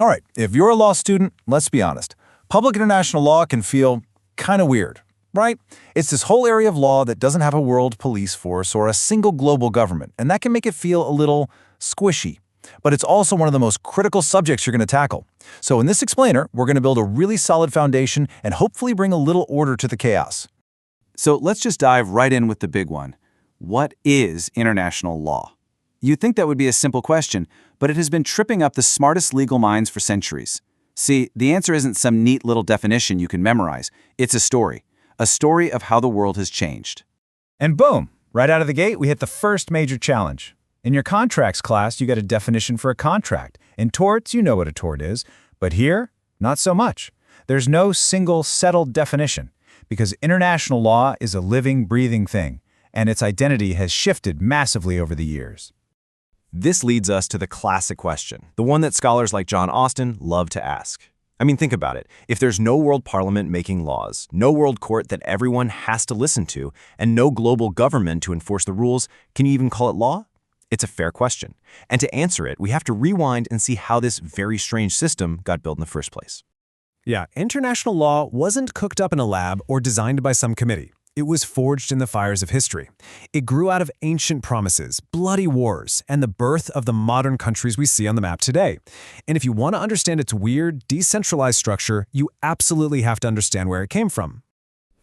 All right, if you're a law student, let's be honest. Public international law can feel kind of weird, right? It's this whole area of law that doesn't have a world police force or a single global government, and that can make it feel a little squishy. But it's also one of the most critical subjects you're going to tackle. So in this explainer, we're going to build a really solid foundation and hopefully bring a little order to the chaos. So let's just dive right in with the big one. What is international law? You'd think that would be a simple question, but it has been tripping up the smartest legal minds for centuries. See, the answer isn't some neat little definition you can memorize. It's a story of how the world has changed. And boom, right out of the gate, we hit the first major challenge. In your contracts class, you get a definition for a contract. In torts, you know what a tort is. But here, not so much. There's no single settled definition, because international law is a living, breathing thing, and its identity has shifted massively over the years. This leads us to the classic question, the one that scholars like John Austin love to ask. I mean, think about it. If there's no world parliament making laws, no world court that everyone has to listen to, and no global government to enforce the rules, can you even call it law? It's a fair question. And to answer it, we have to rewind and see how this very strange system got built in the first place. Yeah, international law wasn't cooked up in a lab or designed by some committee. It was forged in the fires of history. It grew out of ancient promises, bloody wars, and the birth of the modern countries we see on the map today. And if you want to understand its weird, decentralized structure, you absolutely have to understand where it came from.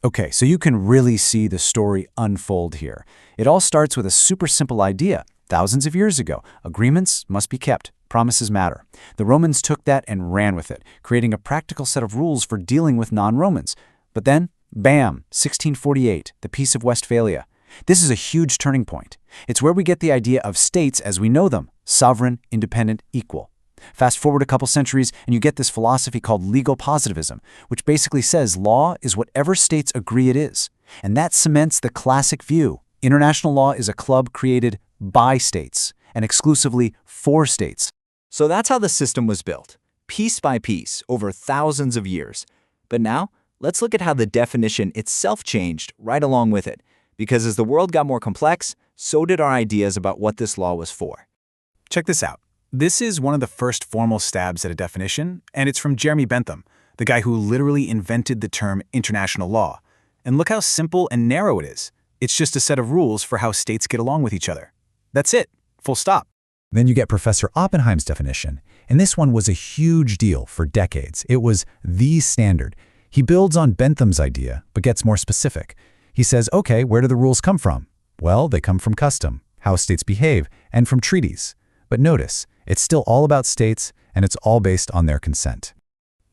Okay, so you can really see the story unfold here. It all starts with a super simple idea. Thousands of years ago, agreements must be kept. Promises matter. The Romans took that and ran with it, creating a practical set of rules for dealing with non-Romans. But then, bam, 1648, the Peace of Westphalia. This is a huge turning point. It's where we get the idea of states as we know them, sovereign, independent, equal. Fast forward a couple centuries, and you get this philosophy called legal positivism, which basically says law is whatever states agree it is. And that cements the classic view. International law is a club created by states, and exclusively for states. So that's how the system was built, piece by piece, over thousands of years. But now, let's look at how the definition itself changed right along with it, because as the world got more complex, so did our ideas about what this law was for. Check this out. This is one of the first formal stabs at a definition, and it's from Jeremy Bentham, the guy who literally invented the term international law. And look how simple and narrow it is. It's just a set of rules for how states get along with each other. That's it. Full stop. Then you get Professor Oppenheim's definition, and this one was a huge deal for decades. It was the standard. He builds on Bentham's idea, but gets more specific. He says, okay, where do the rules come from? Well, they come from custom, how states behave, and from treaties. But notice, it's still all about states, and it's all based on their consent.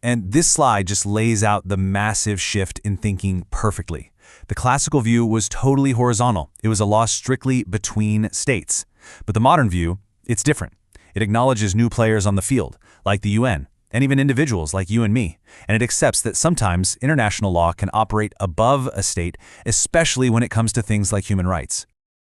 And this slide just lays out the massive shift in thinking perfectly. The classical view was totally horizontal. It was a law strictly between states. But the modern view, it's different. It acknowledges new players on the field, like the UN, and even individuals like you and me. And it accepts that sometimes international law can operate above a state, especially when it comes to things like human rights.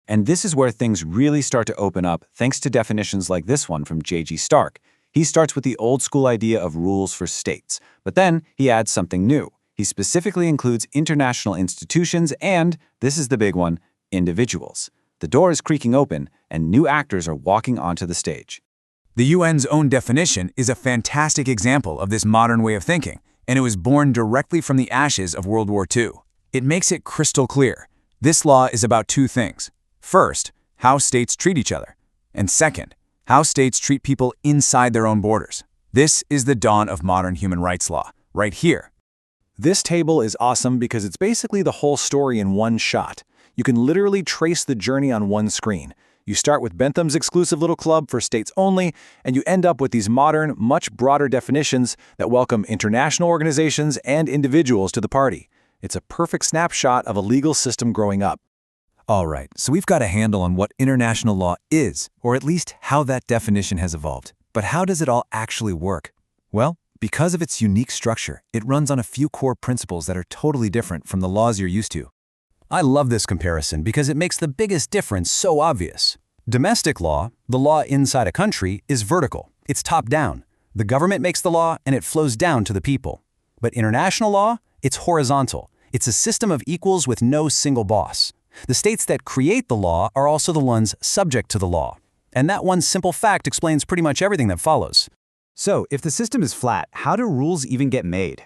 And this is where things really start to open up thanks to definitions like this one from J.G. Stark. He starts with the old school idea of rules for states, but then he adds something new. He specifically includes international institutions and, this is the big one, individuals. The door is creaking open and new actors are walking onto the stage. The UN's own definition is a fantastic example of this modern way of thinking, and it was born directly from the ashes of World War II. It makes it crystal clear. This law is about two things. First, how states treat each other. And second, how states treat people inside their own borders. This is the dawn of modern human rights law, right here. This table is awesome because it's basically the whole story in one shot. You can literally trace the journey on one screen. You start with Bentham's exclusive little club for states only, and you end up with these modern, much broader definitions that welcome international organizations and individuals to the party. It's a perfect snapshot of a legal system growing up. All right, so we've got a handle on what international law is, or at least how that definition has evolved. But how does it all actually work? Well, because of its unique structure, it runs on a few core principles that are totally different from the laws you're used to. I love this comparison because it makes the biggest difference so obvious. Domestic law, the law inside a country, is vertical. It's top-down. The government makes the law and it flows down to the people. But international law, it's horizontal. It's a system of equals with no single boss. The states that create the law are also the ones subject to the law. And that one simple fact explains pretty much everything that follows. So, if the system is flat, how do rules even get made?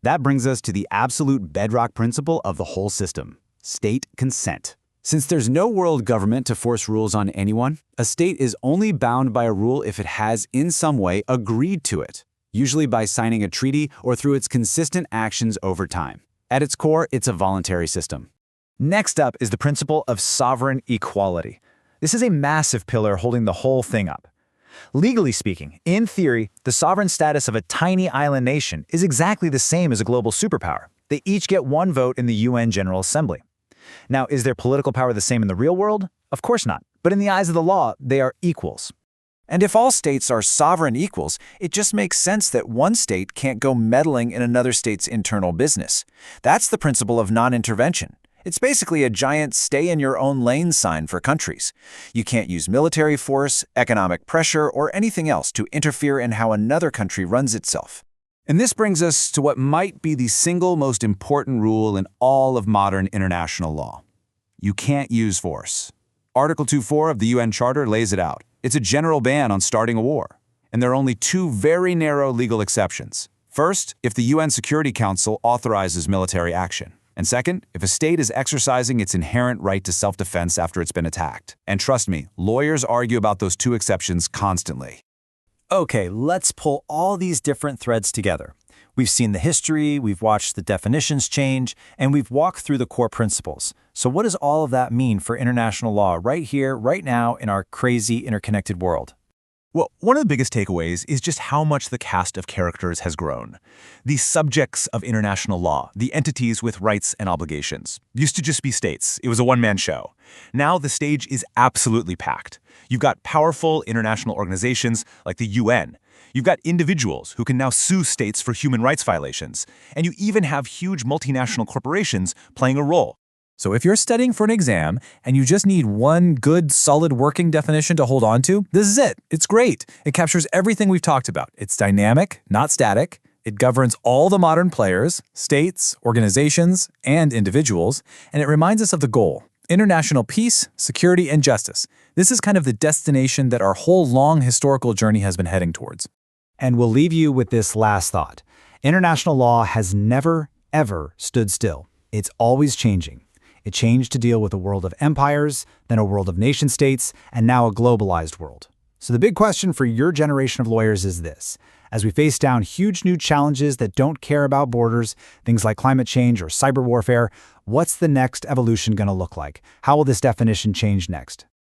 That brings us to the absolute bedrock principle of the whole system: state consent. Since there's no world government to force rules on anyone, a state is only bound by a rule if it has in some way agreed to it, usually by signing a treaty or through its consistent actions over time. At its core, it's a voluntary system. Next up is the principle of sovereign equality. This is a massive pillar holding the whole thing up. Legally speaking, in theory, the sovereign status of a tiny island nation is exactly the same as a global superpower. They each get one vote in the UN General Assembly. Now, is their political power the same in the real world? Of course not. But in the eyes of the law, they are equals. And if all states are sovereign equals, it just makes sense that one state can't go meddling in another state's internal business. That's the principle of non-intervention. It's basically a giant stay-in-your-own-lane sign for countries. You can't use military force, economic pressure, or anything else to interfere in how another country runs itself. And this brings us to what might be the single most important rule in all of modern international law. You can't use force. Article 2.4 of the UN Charter lays it out. It's a general ban on starting a war. And there are only two very narrow legal exceptions. First, if the UN Security Council authorizes military action. And second, if a state is exercising its inherent right to self-defense after it's been attacked. And trust me, lawyers argue about those two exceptions constantly. Okay, let's pull all these different threads together. We've seen the history, we've watched the definitions change, and we've walked through the core principles. So what does all of that mean for international law right here, right now, in our crazy interconnected world? Well, one of the biggest takeaways is just how much the cast of characters has grown. The subjects of international law, the entities with rights and obligations, used to just be states. It was a one-man show. Now the stage is absolutely packed. You've got powerful international organizations like the UN. You've got individuals who can now sue states for human rights violations. And you even have huge multinational corporations playing a role. So if you're studying for an exam and you just need one good, solid working definition to hold on to, this is it. It's great. It captures everything we've talked about. It's dynamic, not static. It governs all the modern players, states, organizations, and individuals, and it reminds us of the goal: international peace, security, and justice. This is kind of the destination that our whole long historical journey has been heading towards. And we'll leave you with this last thought. International law has never, ever stood still. It's always changing. It changed to deal with a world of empires, then a world of nation-states, and now a globalized world. So the big question for your generation of lawyers is this: as we face down huge new challenges that don't care about borders, things like climate change or cyber warfare, what's the next evolution going to look like? How will this definition change next?